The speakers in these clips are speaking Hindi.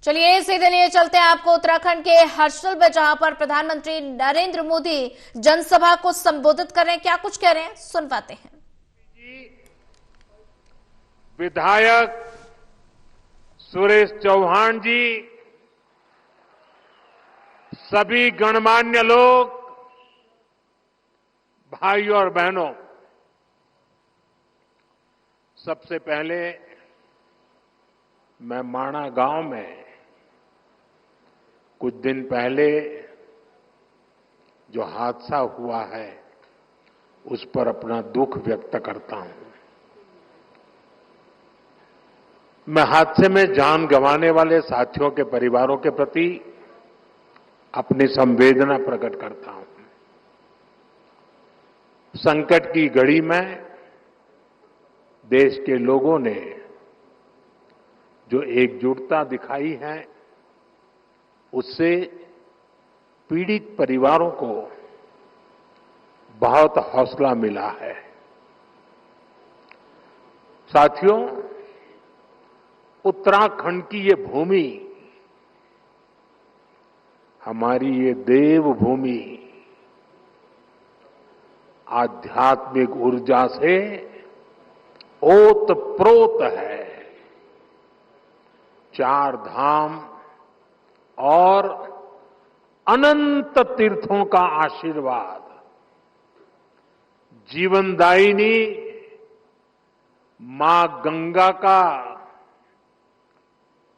चलिए सीधे लिए चलते हैं आपको उत्तराखंड के हर्षल में, जहां पर प्रधानमंत्री नरेंद्र मोदी जनसभा को संबोधित कर रहे हैं। क्या कुछ कह रहे हैं, सुन पाते हैं। विधायक सुरेश चौहान जी, सभी गणमान्य लोग, भाइयों और बहनों, सबसे पहले मैं माणा गांव में कुछ दिन पहले जो हादसा हुआ है उस पर अपना दुख व्यक्त करता हूं। मैं हादसे में जान गंवाने वाले साथियों के परिवारों के प्रति अपनी संवेदना प्रकट करता हूं। संकट की घड़ी में देश के लोगों ने जो एकजुटता दिखाई है उससे पीड़ित परिवारों को बहुत हौसला मिला है। साथियों, उत्तराखंड की ये भूमि, हमारी ये देवभूमि आध्यात्मिक ऊर्जा से ओतप्रोत है। चार धाम और अनंत तीर्थों का आशीर्वाद, जीवनदायिनी मां गंगा का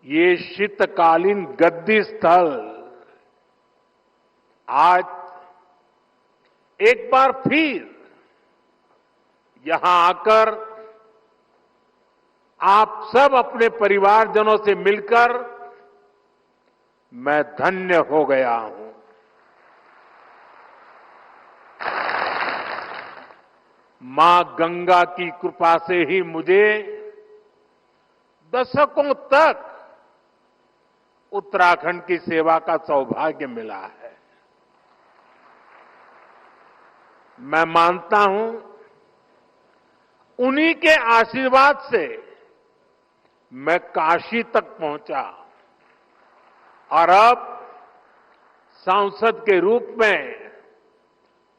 ये शीतकालीन गद्दी स्थल आज एक बार फिर यहां आकर आप सब अपने परिवारजनों से मिलकर मैं धन्य हो गया हूं। मां गंगा की कृपा से ही मुझे दशकों तक उत्तराखंड की सेवा का सौभाग्य मिला है। मैं मानता हूं उन्हीं के आशीर्वाद से मैं काशी तक पहुंचा और अब सांसद के रूप में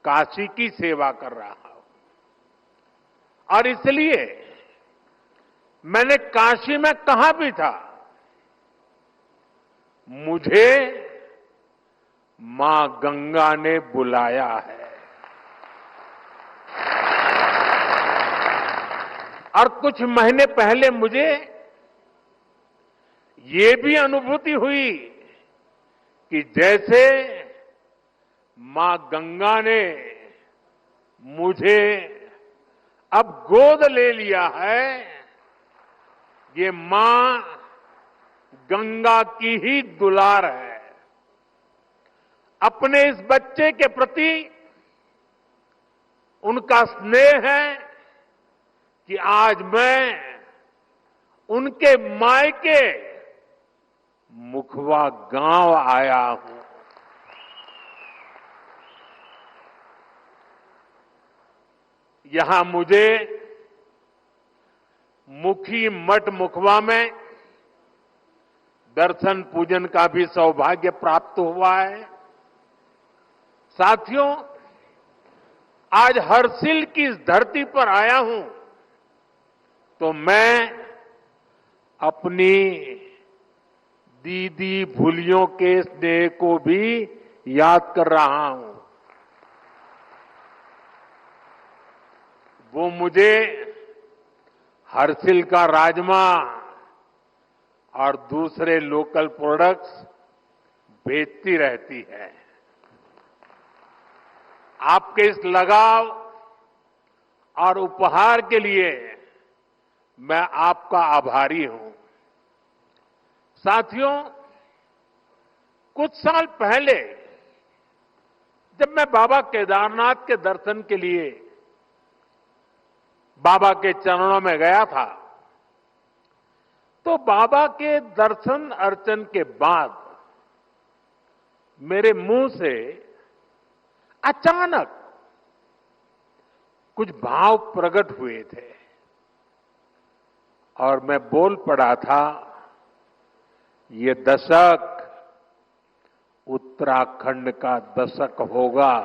काशी की सेवा कर रहा हूं। और इसलिए मैंने काशी में कहा भी था, मुझे मां गंगा ने बुलाया है। और कुछ महीने पहले मुझे ये भी अनुभूति हुई कि जैसे मां गंगा ने मुझे अब गोद ले लिया है, ये मां गंगा की ही दुलार है। अपने इस बच्चे के प्रति उनका स्नेह है कि आज मैं उनके मायके मुखवा गांव आया हूं। यहां मुझे मुखी मठ मुखवा में दर्शन पूजन का भी सौभाग्य प्राप्त हुआ है। साथियों, आज हर्षिल की इस धरती पर आया हूं तो मैं अपनी दीदी भूलियों के स्नेह को भी याद कर रहा हूं। वो मुझे हर्षिल का राजमा और दूसरे लोकल प्रोडक्ट्स बेचती रहती है। आपके इस लगाव और उपहार के लिए मैं आपका आभारी हूं। साथियों, कुछ साल पहले जब मैं बाबा केदारनाथ के दर्शन के लिए बाबा के चरणों में गया था तो बाबा के दर्शन अर्चन के बाद मेरे मुंह से अचानक कुछ भाव प्रकट हुए थे और मैं बोल पड़ा था ये दशक उत्तराखंड का दशक होगा।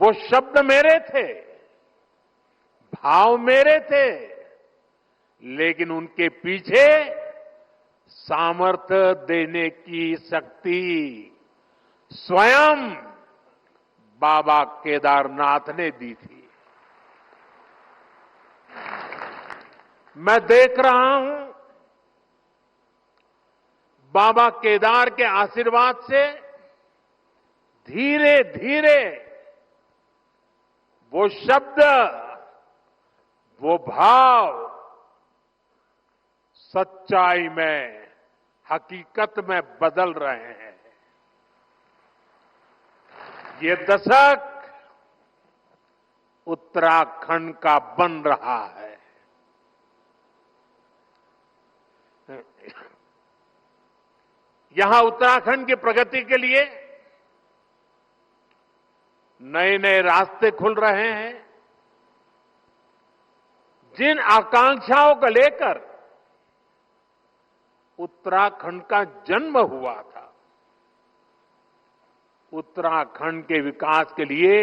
वो शब्द मेरे थे, भाव मेरे थे, लेकिन उनके पीछे सामर्थ्य देने की शक्ति स्वयं बाबा केदारनाथ ने दी थी। मैं देख रहा हूं बाबा केदार के आशीर्वाद से धीरे धीरे वो शब्द, वो भाव सच्चाई में, हकीकत में बदल रहे हैं। ये दशक उत्तराखंड का बन रहा है। यहां उत्तराखंड की प्रगति के लिए नए नए रास्ते खुल रहे हैं। जिन आकांक्षाओं को लेकर उत्तराखंड का जन्म हुआ था, उत्तराखंड के विकास के लिए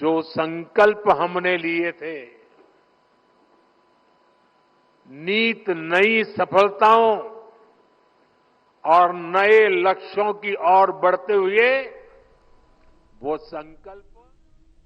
जो संकल्प हमने लिए थे, नीत नई सफलताओं और नए लक्ष्यों की ओर बढ़ते हुए वो संकल्प